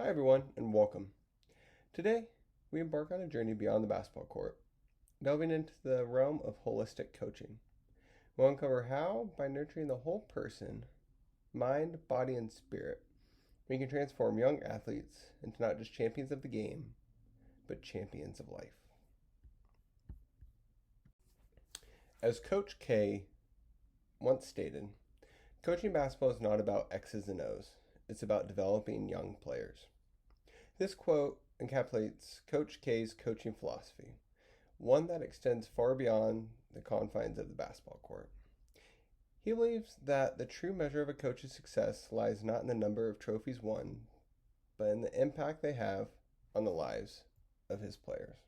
Hi everyone, and welcome. Today, we embark on a journey beyond the basketball court, delving into the realm of holistic coaching. We'll uncover how, by nurturing the whole person, mind, body, and spirit, we can transform young athletes into not just champions of the game, but champions of life. As Coach K once stated, coaching basketball is not about X's and O's. It's about developing young players. This quote encapsulates Coach K's coaching philosophy, one that extends far beyond the confines of the basketball court. He believes that the true measure of a coach's success lies not in the number of trophies won, but in the impact they have on the lives of his players.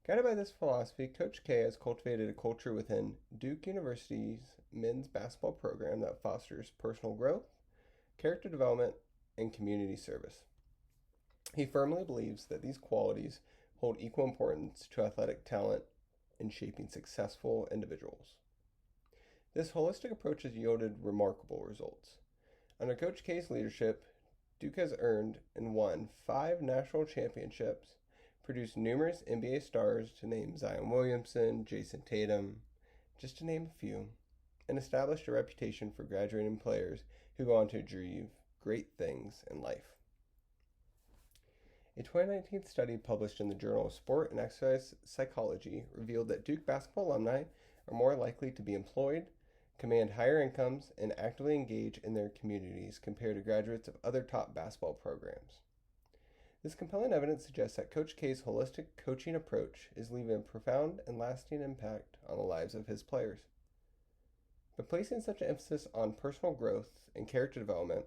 Guided by this philosophy, Coach K has cultivated a culture within Duke University's men's basketball program that fosters personal growth, character development, and community service. He firmly believes that these qualities hold equal importance to athletic talent in shaping successful individuals. This holistic approach has yielded remarkable results. Under Coach K's leadership, Duke has earned and won 5 national championships, produced numerous NBA stars to name Zion Williamson, Jason Tatum, just to name a few, and established a reputation for graduating players who go on to achieve great things in life. A 2019 study published in the Journal of Sport and Exercise Psychology revealed that Duke basketball alumni are more likely to be employed, command higher incomes, and actively engage in their communities compared to graduates of other top basketball programs. This compelling evidence suggests that Coach K's holistic coaching approach is leaving a profound and lasting impact on the lives of his players. By placing such an emphasis on personal growth and character development,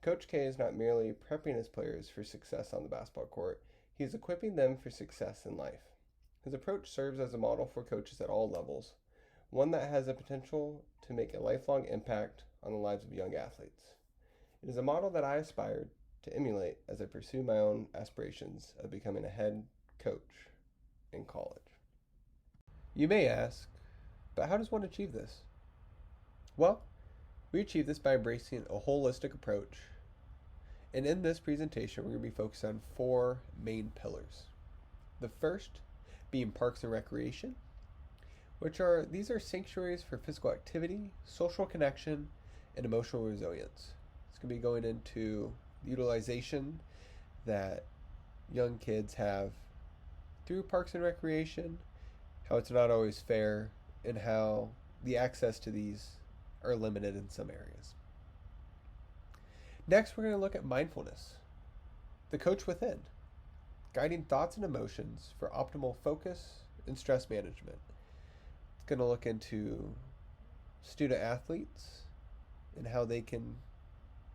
Coach K is not merely prepping his players for success on the basketball court, he is equipping them for success in life. His approach serves as a model for coaches at all levels, one that has the potential to make a lifelong impact on the lives of young athletes. It is a model that I aspire to emulate as I pursue my own aspirations of becoming a head coach in college. You may ask, but how does one achieve this? Well, we achieve this by embracing a holistic approach. And in this presentation, we're going to be focused on 4 main pillars. The first being parks and recreation, these are sanctuaries for physical activity, social connection, and emotional resilience. It's going to be going into the utilization that young kids have through parks and recreation, how it's not always fair, and how the access to these are limited in some areas. Next, we're going to look at mindfulness, the coach within, guiding thoughts and emotions for optimal focus and stress management. It's going to look into student athletes and how they can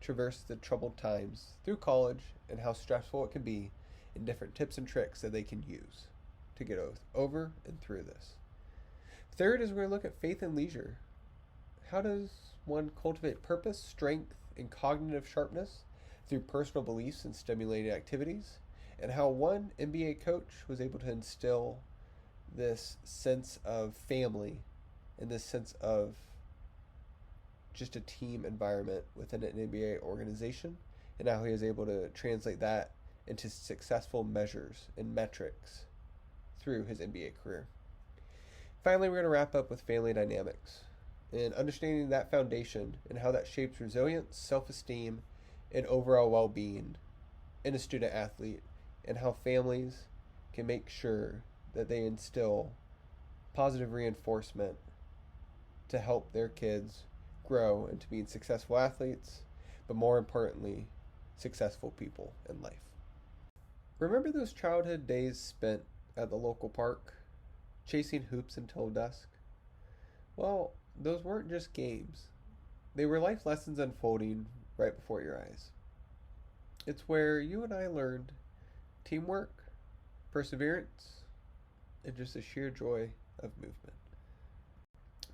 traverse the troubled times through college and how stressful it can be, and different tips and tricks that they can use to get over and through this. Third is we're going to look at faith and leisure. How does one cultivate purpose, strength, and cognitive sharpness through personal beliefs and stimulating activities, and how one NBA coach was able to instill this sense of family and this sense of just a team environment within an NBA organization, and how he was able to translate that into successful measures and metrics through his NBA career. Finally, we're going to wrap up with family dynamics and understanding that foundation and how that shapes resilience, self-esteem, and overall well-being in a student athlete, and how families can make sure that they instill positive reinforcement to help their kids grow into being successful athletes, but more importantly, successful people in life. Remember those childhood days spent at the local park, chasing hoops until dusk? Well, those weren't just games. They were life lessons unfolding right before your eyes. It's where you and I learned teamwork, perseverance, and just the sheer joy of movement.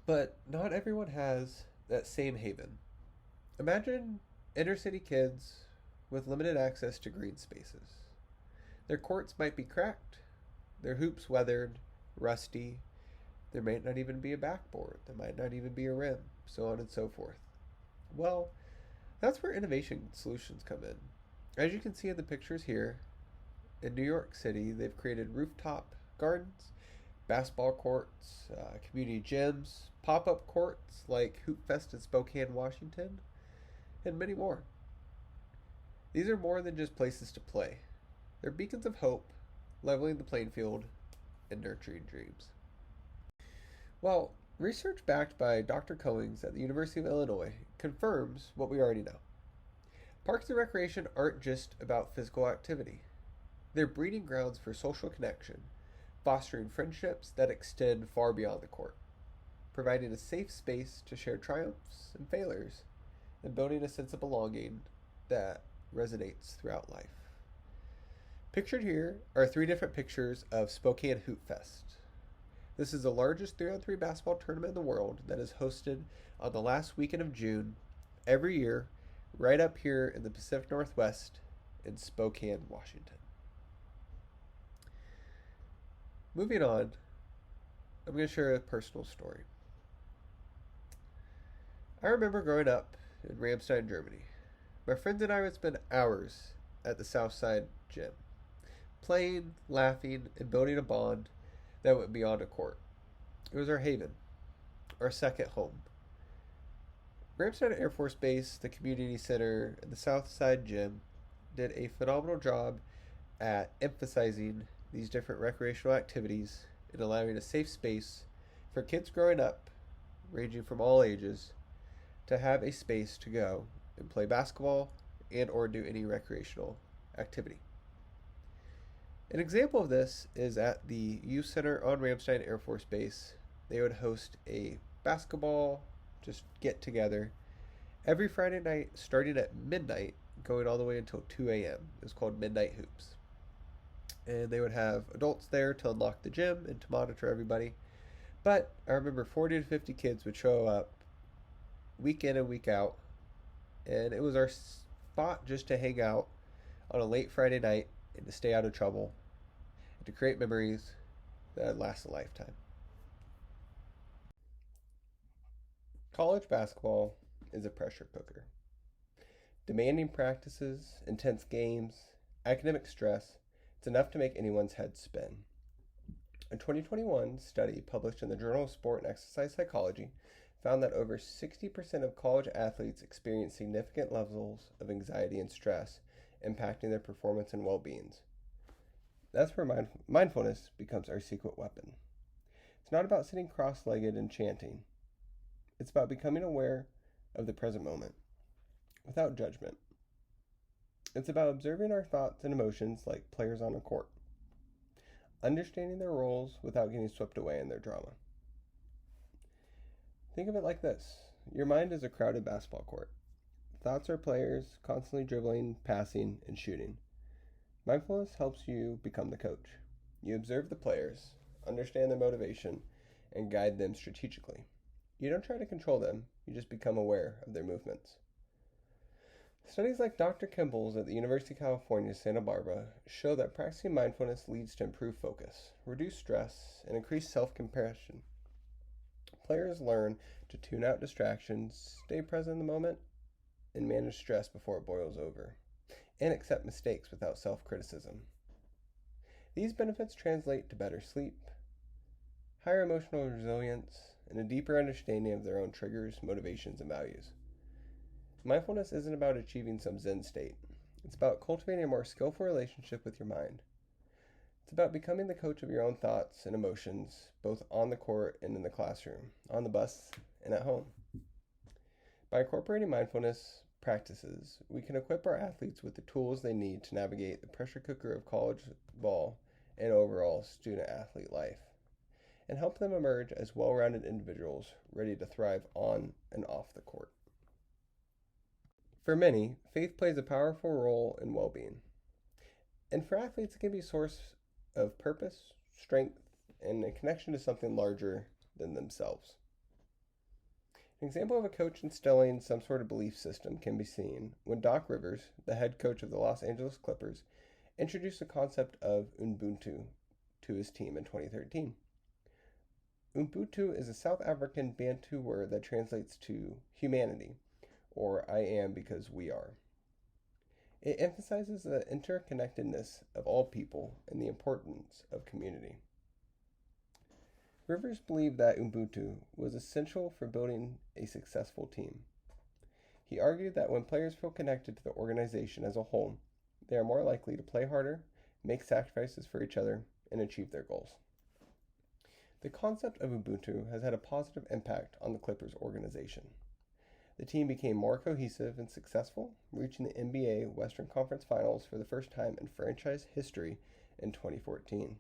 But not everyone has that same haven. Imagine inner city kids with limited access to green spaces. Their courts might be cracked, their hoops weathered, rusty. There might not even be a backboard. There might not even be a rim, so on and so forth. Well, that's where innovation solutions come in. As you can see in the pictures here, in New York City, they've created rooftop gardens, basketball courts, community gyms, pop-up courts like Hoop Fest in Spokane, Washington, and many more. These are more than just places to play. They're beacons of hope, leveling the playing field and nurturing dreams. Well, research backed by Dr. Coings at the University of Illinois confirms what we already know. Parks and recreation aren't just about physical activity. They're breeding grounds for social connection, fostering friendships that extend far beyond the court, providing a safe space to share triumphs and failures, and building a sense of belonging that resonates throughout life. Pictured here are 3 different pictures of Spokane Hoop Fest. This is the largest 3-on-3 basketball tournament in the world that is hosted on the last weekend of June every year, right up here in the Pacific Northwest in Spokane, Washington. Moving on, I'm going to share a personal story. I remember growing up in Ramstein, Germany. My friends and I would spend hours at the Southside gym, playing, laughing, and building a bond that went beyond a court. It was our haven, our second home. Ramstein Air Force Base, the community center, and the Southside gym did a phenomenal job at emphasizing these different recreational activities and allowing a safe space for kids growing up, ranging from all ages, to have a space to go and play basketball and or do any recreational activity. An example of this is at the Youth Center on Ramstein Air Force Base. They would host a basketball just get together every Friday night starting at midnight going all the way until 2 a.m. It was called Midnight Hoops. And they would have adults there to unlock the gym and to monitor everybody. But I remember 40 to 50 kids would show up week in and week out. And it was our spot just to hang out on a late Friday night and to stay out of trouble and to create memories that last a lifetime. College basketball is a pressure cooker. Demanding practices, intense games, academic stress, it's enough to make anyone's head spin. A 2021 study published in the Journal of Sport and Exercise Psychology found that over 60% of college athletes experience significant levels of anxiety and stress, impacting their performance and well-being. That's where mindfulness becomes our secret weapon. It's not about sitting cross-legged and chanting. It's about becoming aware of the present moment, without judgment. It's about observing our thoughts and emotions like players on a court, understanding their roles without getting swept away in their drama. Think of it like this. Your mind is a crowded basketball court. Thoughts are players constantly dribbling, passing, and shooting. Mindfulness helps you become the coach. You observe the players, understand their motivation, and guide them strategically. You don't try to control them, you just become aware of their movements. Studies like Dr. Kimball's at the University of California, Santa Barbara show that practicing mindfulness leads to improved focus, reduced stress, and increased self-compassion. Players learn to tune out distractions, stay present in the moment, and manage stress before it boils over, and accept mistakes without self-criticism. These benefits translate to better sleep, higher emotional resilience, and a deeper understanding of their own triggers, motivations, and values. Mindfulness isn't about achieving some Zen state. It's about cultivating a more skillful relationship with your mind. It's about becoming the coach of your own thoughts and emotions, both on the court and in the classroom, on the bus and at home. By incorporating mindfulness practices, we can equip our athletes with the tools they need to navigate the pressure cooker of college ball and overall student-athlete life, and help them emerge as well-rounded individuals ready to thrive on and off the court. For many, faith plays a powerful role in well-being. And for athletes, it can be a source of purpose, strength, and a connection to something larger than themselves. An example of a coach instilling some sort of belief system can be seen when Doc Rivers, the head coach of the Los Angeles Clippers, introduced the concept of Ubuntu to his team in 2013. Ubuntu is a South African Bantu word that translates to humanity, or I am because we are. It emphasizes the interconnectedness of all people and the importance of community. Rivers believed that Ubuntu was essential for building a successful team. He argued that when players feel connected to the organization as a whole, they are more likely to play harder, make sacrifices for each other, and achieve their goals. The concept of Ubuntu has had a positive impact on the Clippers organization. The team became more cohesive and successful, reaching the NBA Western Conference Finals for the first time in franchise history in 2014.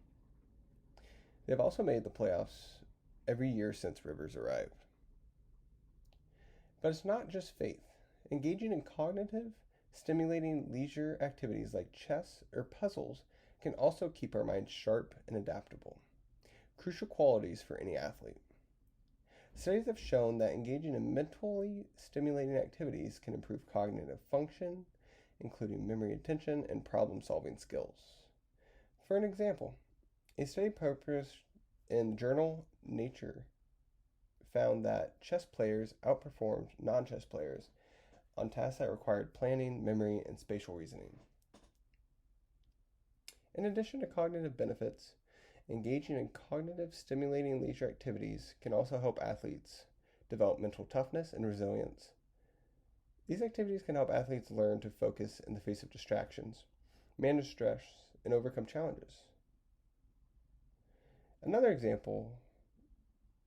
They've also made the playoffs every year since Rivers arrived. But it's not just faith. Engaging in cognitive, stimulating leisure activities like chess or puzzles can also keep our minds sharp and adaptable, crucial qualities for any athlete. Studies have shown that engaging in mentally stimulating activities can improve cognitive function, including memory, attention, and problem-solving skills. For an example, a study published in the journal Nature found that chess players outperformed non-chess players on tasks that required planning, memory, and spatial reasoning. In addition to cognitive benefits, engaging in cognitive stimulating leisure activities can also help athletes develop mental toughness and resilience. These activities can help athletes learn to focus in the face of distractions, manage stress, and overcome challenges. Another example,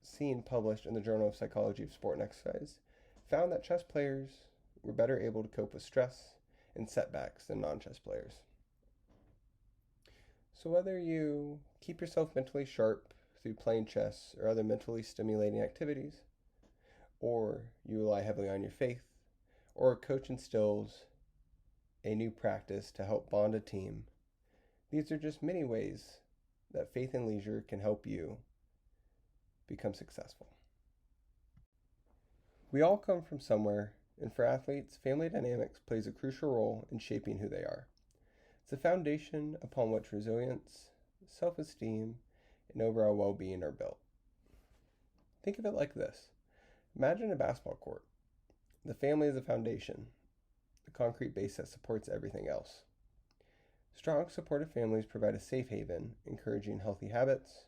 seen published in the Journal of Psychology of Sport and Exercise, found that chess players were better able to cope with stress and setbacks than non-chess players. So whether you keep yourself mentally sharp through playing chess or other mentally stimulating activities, or you rely heavily on your faith, or a coach instills a new practice to help bond a team, these are just many ways that faith and leisure can help you become successful. We all come from somewhere, and for athletes, family dynamics plays a crucial role in shaping who they are. It's a foundation upon which resilience, self-esteem, and overall well-being are built. Think of it like this. Imagine a basketball court. The family is the foundation, the concrete base that supports everything else. Strong, supportive families provide a safe haven, encouraging healthy habits,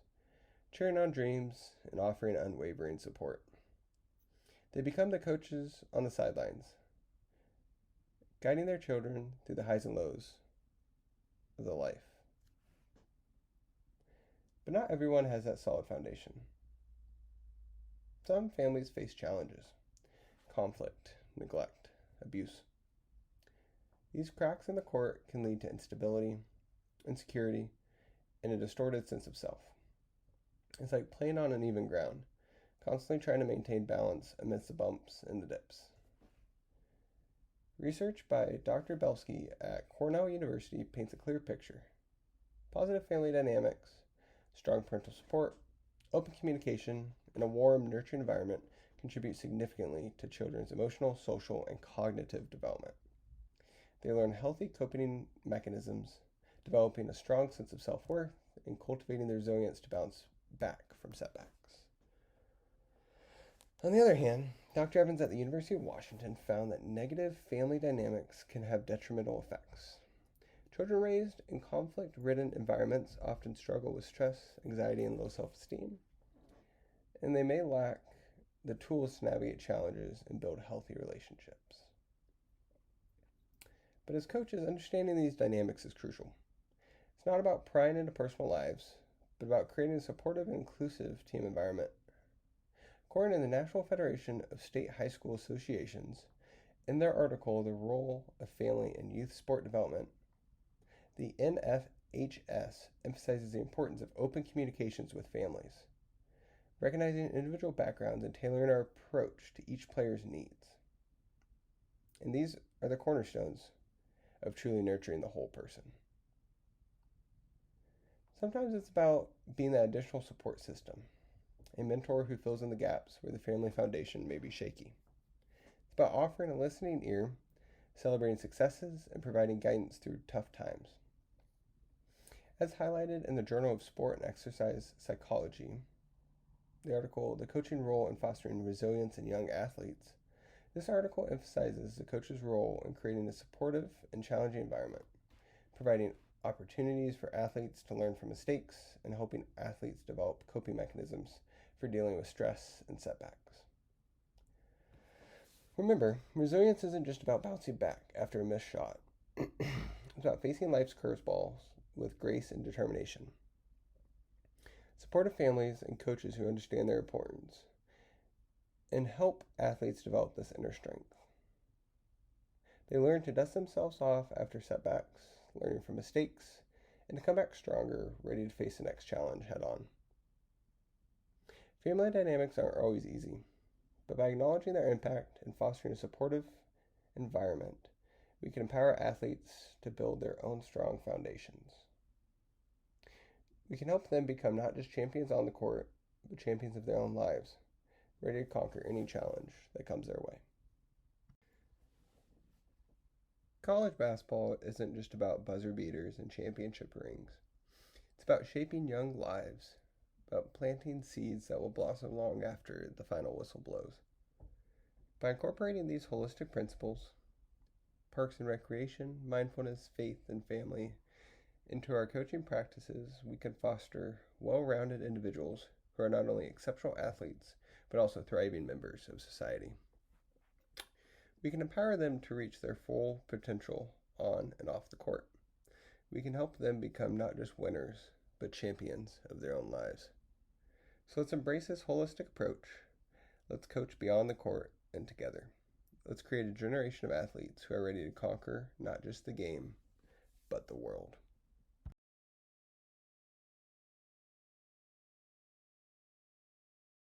cheering on dreams, and offering unwavering support. They become the coaches on the sidelines, guiding their children through the highs and lows of the life. But not everyone has that solid foundation. Some families face challenges, conflict, neglect, abuse. These cracks in the court can lead to instability, insecurity, and a distorted sense of self. It's like playing on uneven ground, constantly trying to maintain balance amidst the bumps and the dips. Research by Dr. Belsky at Cornell University paints a clear picture. Positive family dynamics, strong parental support, open communication, and a warm, nurturing environment contribute significantly to children's emotional, social, and cognitive development. They learn healthy coping mechanisms, developing a strong sense of self-worth, and cultivating the resilience to bounce back from setbacks. On the other hand, Dr. Evans at the University of Washington found that negative family dynamics can have detrimental effects. Children raised in conflict-ridden environments often struggle with stress, anxiety, and low self-esteem, and they may lack the tools to navigate challenges and build healthy relationships. But as coaches, understanding these dynamics is crucial. It's not about prying into personal lives, but about creating a supportive and inclusive team environment. According to the National Federation of State High School Associations, in their article, The Role of Family in Youth Sport Development, the NFHS emphasizes the importance of open communications with families, recognizing individual backgrounds and tailoring our approach to each player's needs. And these are the cornerstones of truly nurturing the whole person. Sometimes it's about being that additional support system, a mentor who fills in the gaps where the family foundation may be shaky. It's about offering a listening ear, celebrating successes, and providing guidance through tough times. As highlighted in the Journal of Sport and Exercise Psychology, the article, The Coaching Role in Fostering Resilience in Young Athletes, This article emphasizes the coach's role in creating a supportive and challenging environment, providing opportunities for athletes to learn from mistakes and helping athletes develop coping mechanisms for dealing with stress and setbacks. Remember, resilience isn't just about bouncing back after a missed shot. It's about facing life's curveballs with grace and determination. Supportive families and coaches who understand their importance and help athletes develop this inner strength. They learn to dust themselves off after setbacks, learning from mistakes, and to come back stronger, ready to face the next challenge head on. Family dynamics aren't always easy, but by acknowledging their impact and fostering a supportive environment, we can empower athletes to build their own strong foundations. We can help them become not just champions on the court, but champions of their own lives, ready to conquer any challenge that comes their way. College basketball isn't just about buzzer beaters and championship rings. It's about shaping young lives, about planting seeds that will blossom long after the final whistle blows. By incorporating these holistic principles, parks and recreation, mindfulness, faith, and family, into our coaching practices, we can foster well-rounded individuals who are not only exceptional athletes, but also thriving members of society. We can empower them to reach their full potential on and off the court. We can help them become not just winners, but champions of their own lives. So let's embrace this holistic approach. Let's coach beyond the court and together. Let's create a generation of athletes who are ready to conquer not just the game, but the world.